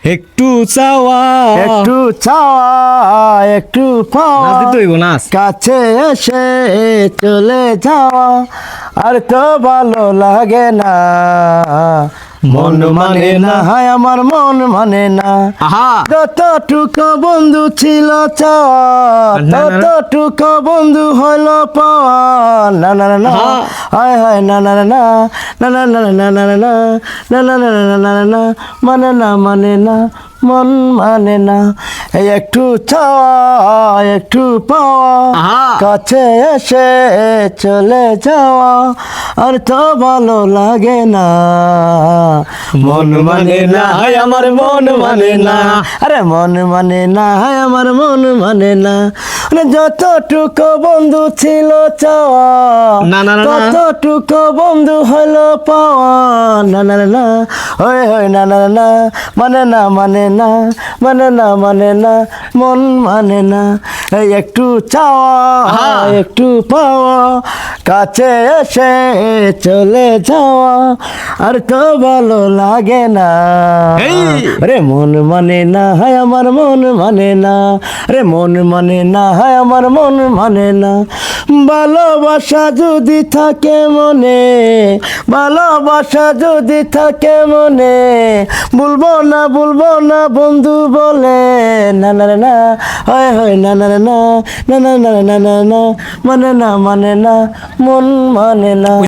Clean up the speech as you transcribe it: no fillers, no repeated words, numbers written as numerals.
একটু চাওয়া একটু চাওয়া একটু পাওয়া নাচ দিতে হইব, নাচ। কাছে এসে চলে যাওয়া আর তো ভালো লাগে না, মন মানে না, হায় আমার মন মানে না। আহা যতটুকু বন্ধু ছিল চাওয়া না, না, না। ততটুকু বন্ধু হলো পাওয়া, না না না না, আহা। হায় হায় না না না না, না না না না না না না, না না না না না না না, মানে না মানে না, মন মানে না। এই একটু চাওয়া একটু পাওয়া, আহা। কাছে এসে চলে যাওয়া আর তো ভালো লাগে না, মন মানে না, হায় আমার মন মানে না, আরে মন মানে না, হায় আমার মন মানে না। মানে যতটুকু বন্ধু ছিল চাওয়া না, না, না, না। ততটুকু বন্ধু হলো পাওয়া, না না না না, হয় হয় না না না, মানে না মানে না, মানে না মানে না, মন মানে না। এই একটু চাওয়া আহা। একটু পাওয়া, কাছে এসে চলে যাওয়া আর তো ভালো লাগে না, এই। রে মন মানে না, হায় আমার মন মানে না, রে মন মানে না, হায় আমার মন মানে না। ভালোবাসা যদি থাকে মনে, ভালোবাসা যদি থাকে মনে, বলবো না বন্ধু বলে, না না না না, হয় হয় না না না না, না না না না না না, মানে না মানে না, মন মানে না।